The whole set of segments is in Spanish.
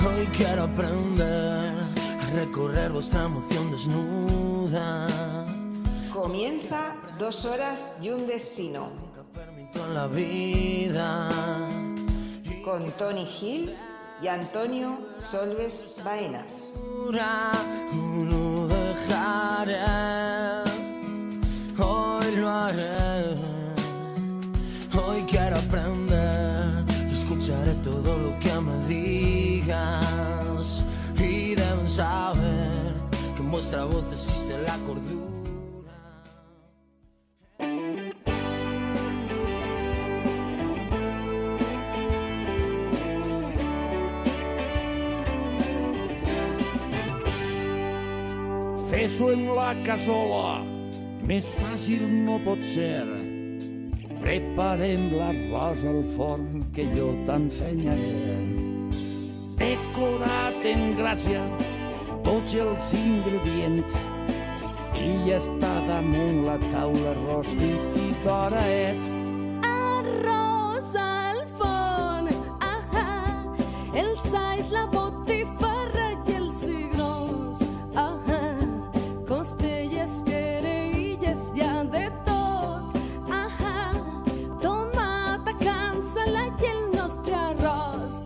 Hoy quiero aprender a recorrer vuestra emoción desnuda. Comienza 2 horas y un destino. En la vida. Con Tony Gil y Antonio Solves Baenas. No dejaré, hoy lo haré. Hoy quiero aprender, escucharé todo lo que me digas. Y deben saber que en vuestra voz existe la cordura. Fes-ho en la cassola, més fàcil no pot ser. Preparem l'arròs al forn que jo t'ensenyaré. Decorat en gràcia tots els ingredients i ja està damunt la taula rostit i doraet. Arròs al forn, els alls, la botifarra i els cigrons, costelles, querelles, ja de tot, tomata, cancel·la i el nostre arròs.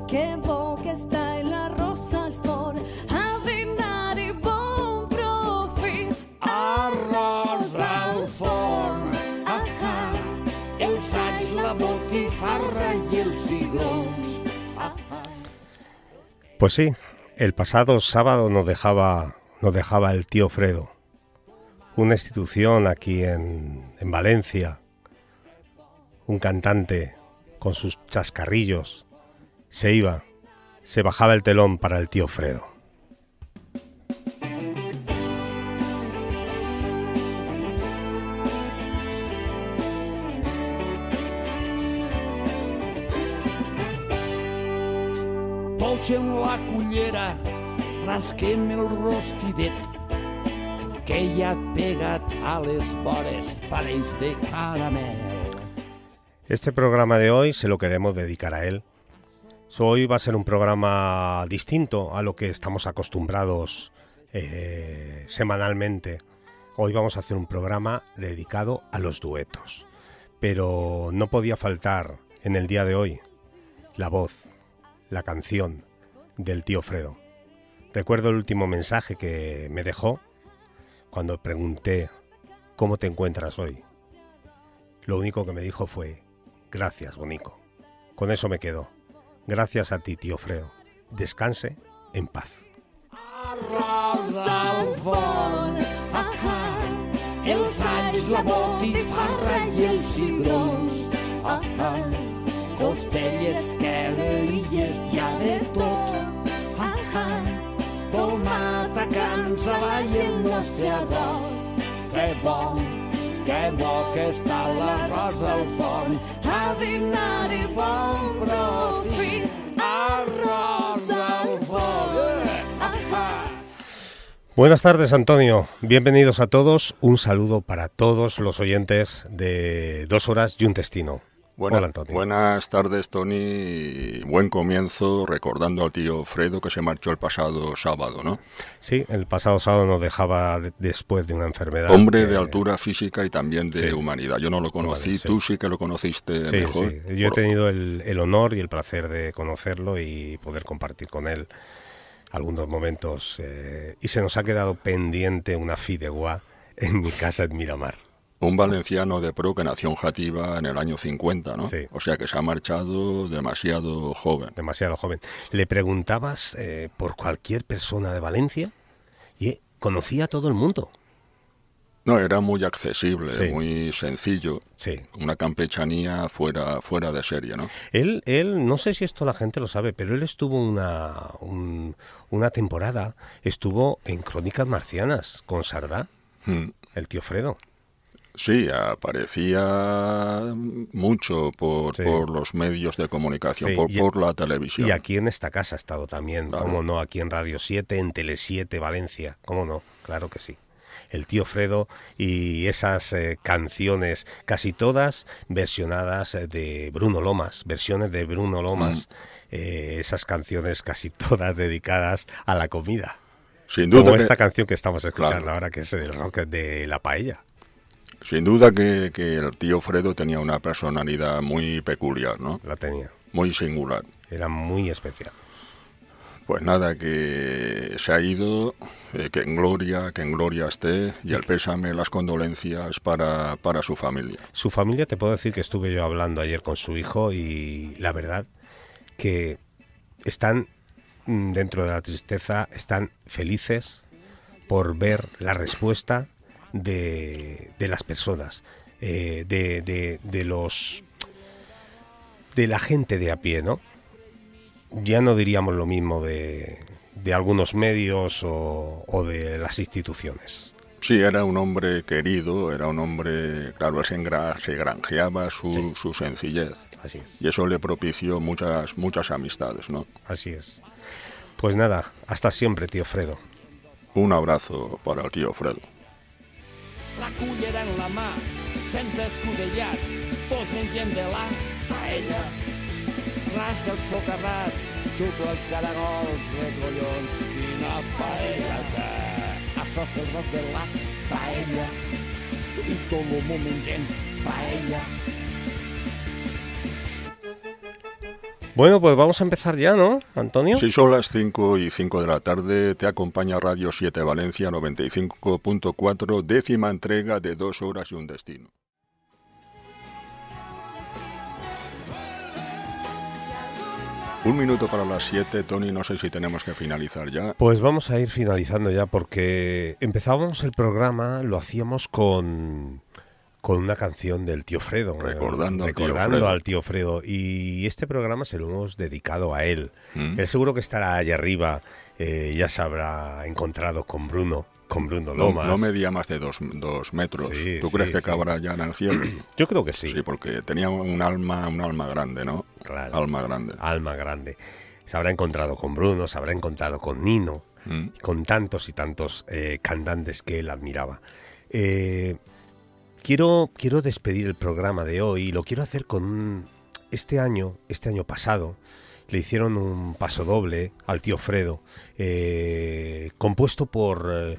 Que bo que està l'arròs al forn, a dinar i bon profit. Arròs al forn, els alls, la botifarra y els cigrons. Pues sí, el pasado sábado nos dejaba el tío Fredo, una institución aquí en Valencia, un cantante con sus chascarrillos, se bajaba el telón para el tío Fredo. Posem la cullera, rasquem el rostidet, que ja pegat a les vores pareix de caramel. Este programa de hoy se lo queremos dedicar a él. Hoy va a ser un programa distinto a lo que estamos acostumbrados semanalmente. Hoy vamos a hacer un programa dedicado a los duetos. Pero no podía faltar en el día de hoy la voz, la canción del tío Fredo. Recuerdo el último mensaje que me dejó cuando pregunté ¿cómo te encuentras hoy? Lo único que me dijo fue gracias, bonico. Con eso me quedo. Gracias a ti, tío Fredo. Descanse en paz. Arròs al forn, els alls, la botifarra i els cigrons, Costelles, querelles, hi ha de tot. tomata, cancel·la i el nostre arròs. Que bo que està l'arròs al forn. A dinar i bon profit. Arròs al forn. Buenas tardes, Antonio. Bienvenidos a todos. Un saludo para todos los oyentes de 2 horas y un destino. Hola, Antonio. Buenas tardes, Tony. Buen comienzo recordando al tío Fredo que se marchó el pasado sábado, ¿no? Sí, el pasado sábado nos dejaba después de una enfermedad. Hombre de altura física y también de humanidad. Yo no lo conocí, sí. Tú sí que lo conociste mejor. Sí. Yo he tenido el honor y el placer de conocerlo y poder compartir con él algunos momentos. Y se nos ha quedado pendiente una fideuá en mi casa en Miramar. Un valenciano de pro que nació en Játiva en el año 50, ¿no? Sí. O sea que se ha marchado demasiado joven. Demasiado joven. Le preguntabas por cualquier persona de Valencia y conocía a todo el mundo. No, era muy accesible, Sí. muy sencillo. Sí. Una campechanía fuera de serie, ¿no? Él, no sé si esto la gente lo sabe, pero él estuvo una temporada, estuvo en Crónicas Marcianas con Sardá, el tío Fredo. Sí, aparecía mucho por los medios de comunicación, Sí, por la televisión. Y aquí en esta casa ha estado también, Claro. cómo no, aquí en Radio 7, en Tele 7 Valencia, cómo no, claro que sí. el tío Fredo y esas canciones, casi todas versionadas de Bruno Lomas, versiones de Bruno Lomas, esas canciones casi todas dedicadas a la comida. Sin duda como que, esta canción que estamos escuchando claro, ahora, que es el rock de la paella. Sin duda que el tío Fredo tenía una personalidad muy peculiar, ¿no? La tenía. Muy singular. Era muy especial. Pues nada, que se ha ido, que en gloria esté, y el pésame, las condolencias para su familia. Su familia, te puedo decir que estuve yo hablando ayer con su hijo y la verdad que están, dentro de la tristeza, están felices por ver la respuesta de las personas, de la gente de a pie, ¿no? Ya no diríamos lo mismo de algunos medios o de las instituciones. Sí, era un hombre querido, era un hombre, claro, se granjeaba su sencillez. Así es. Y eso le propició muchas amistades, ¿no? Así es. Pues nada, hasta siempre, tío Fredo. Un abrazo para el tío Fredo. La cullera en la mà, sense escudellar, tots mengem de la paella. Rasca el socarrat, xucla els caragols, recollons, quina paella, això és el rock de la paella. I tot el món mengem paella. Bueno, pues vamos a empezar ya, ¿no, Antonio? Si son las 5:05 de la tarde, te acompaña Radio 7 Valencia 95.4, 10ª entrega de 2 horas y un destino. Un minuto para las 7, Tony, no sé si tenemos que finalizar ya. Pues vamos a ir finalizando ya porque empezábamos el programa, lo hacíamos con una canción del tío Fredo. Recordando al tío Fredo. Y este programa se lo hemos dedicado a él. Él seguro que estará allá arriba, ya se habrá encontrado con Bruno Lomas. No medía más de 2 metros. Sí, ¿Tú crees que acabará ya en el cielo? Yo creo que sí. Sí, porque tenía un alma grande, ¿no? Claro. Alma grande. Alma grande. Se habrá encontrado con Bruno, se habrá encontrado con Nino, con tantos y tantos cantantes que él admiraba. Quiero despedir el programa de hoy y lo quiero hacer con este año pasado. Le hicieron un pasodoble al tío Fredo, compuesto por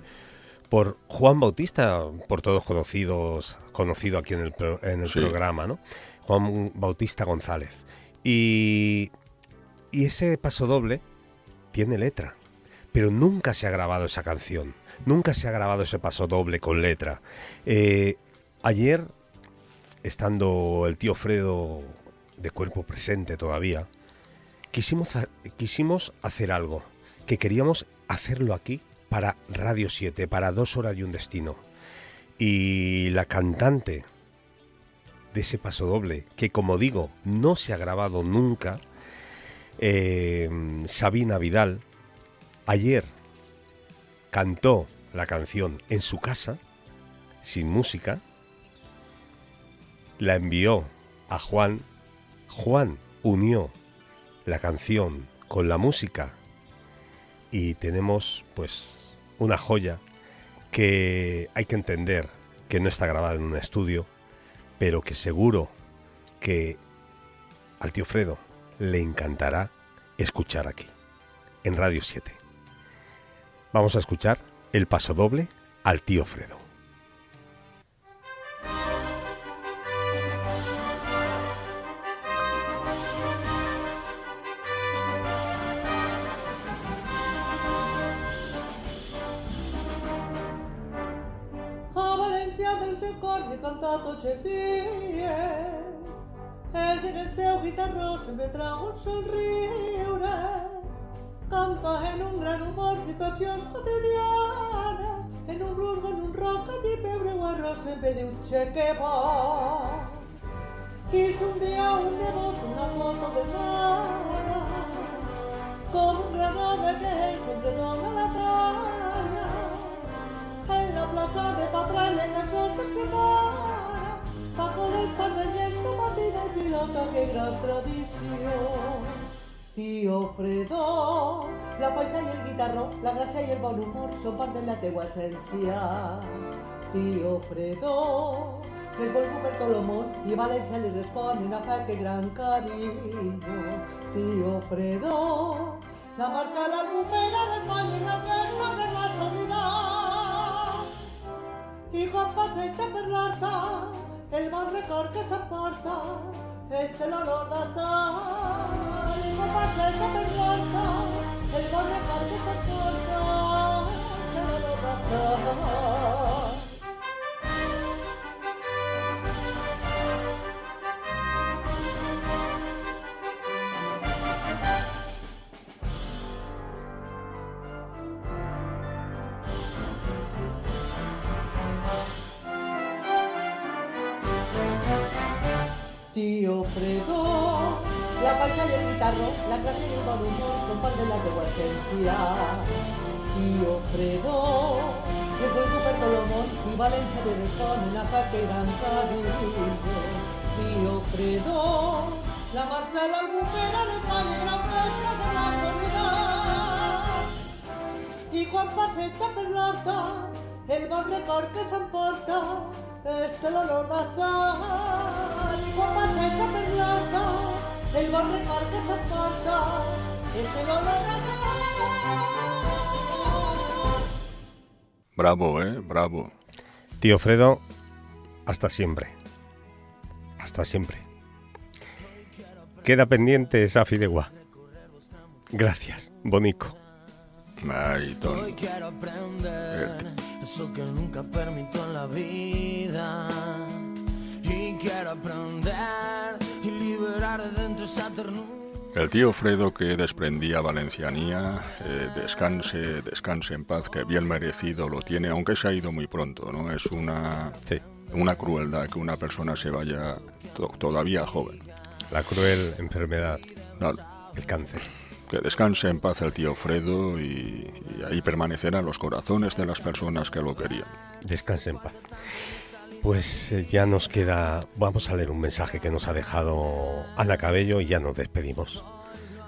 Juan Bautista, por todos conocido aquí en el programa, ¿no? Juan Bautista González. Y ese pasodoble tiene letra, pero nunca se ha grabado esa canción, nunca se ha grabado ese pasodoble con letra. Ayer, estando el tío Fredo de cuerpo presente todavía, quisimos hacer algo, que queríamos hacerlo aquí para Radio 7, para 2 horas y un destino. Y la cantante de ese pasodoble, que como digo, no se ha grabado nunca, Sabina Vidal, ayer cantó la canción en su casa, sin música, la envió a Juan unió la canción con la música y tenemos pues una joya que hay que entender que no está grabada en un estudio, pero que seguro que al tío Fredo le encantará escuchar aquí, en Radio 7. Vamos a escuchar el pasodoble al tío Fredo. Canta tots els dies, ell en el seu guitarró sempre trau un somriure, canta en un gran humor situacions quotidianes, en un blues o en un rock, allí pebre o arròs sempre diu Che Guevara. Hizo un día un nebot una foto de mare, com un gran home que ell sempre dona la talla. En la plaza de Patralle cançons es prepara, pa con les pardelles, tomatina i pilota, que gran tradició. Tío Fredo, la faixa y el guitarro, la gracia y el bon humor son part de la teua essència. Tío Fredo, les vol per tot el món i València li responen afecte i gran carinyo. Tío Fredo, la marxa a l'Albufera del Vall i la festa per la solidat. I quan passeja per l'Horta, el bon record que s'emporta és l'olor de sal. I quan passeja per l'Horta, el bon record que s'emporta és l'olor de sal. Tío Fredo, la faixa i el guitarro, la classe i el bon humor són part de la teua essència. Tío Fredo, que fue per tot el món i València li responen a que gran carinyo. Tío Fredo, la marxa a l'Albufera del Vall i la festa de la solidat. I quan passeja per l'Horta, el bon record que s'emporta és l'olor de sal. I quan passeja per l'Horta, el bon record que s'emporta és l'olor de sal. Bravo, bravo. Tío Fredo, hasta siempre. Hasta siempre. Queda pendiente esa fideuá. Gracias, bonico. Ay, Don. Hoy quiero aprender eso que nunca permito en la vida. Y quiero aprender y liberar de dentro esa ternura. El tío Fredo que desprendía valencianía, descanse en paz, que bien merecido lo tiene, aunque se ha ido muy pronto, ¿no? Es una crueldad que una persona se vaya todavía joven. La cruel enfermedad, Claro. el cáncer. Que descanse en paz el tío Fredo y ahí permanecerán los corazones de las personas que lo querían. Descanse en paz. Pues ya nos queda... Vamos a leer un mensaje que nos ha dejado Ana Cabello y ya nos despedimos.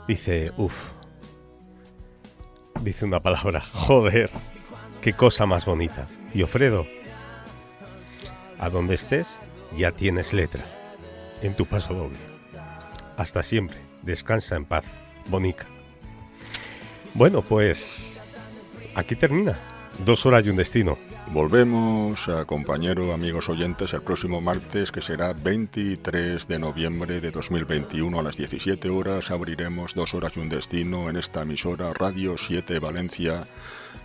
Dice, dice una palabra, joder, qué cosa más bonita. Tío Fredo, a donde estés ya tienes letra en tu paso doble. Hasta siempre, descansa en paz, bonica. Bueno, pues aquí termina 2 horas y un destino. Volvemos, compañero, amigos oyentes, el próximo martes, que será 23 de noviembre de 2021 a las 17 horas. Abriremos 2 horas y un destino en esta emisora Radio 7 Valencia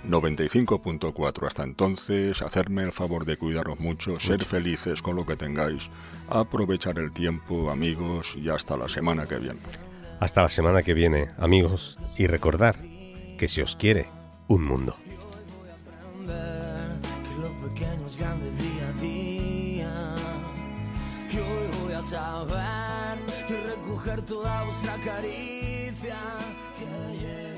95.4. Hasta entonces, hacerme el favor de cuidaros mucho, ser felices con lo que tengáis, aprovechar el tiempo, amigos, y hasta la semana que viene. Hasta la semana que viene, amigos, y recordar que se os quiere un mundo. Pequeños grandes día a día. Y hoy voy a saber y recoger toda vuestra caricia. Yeah, yeah.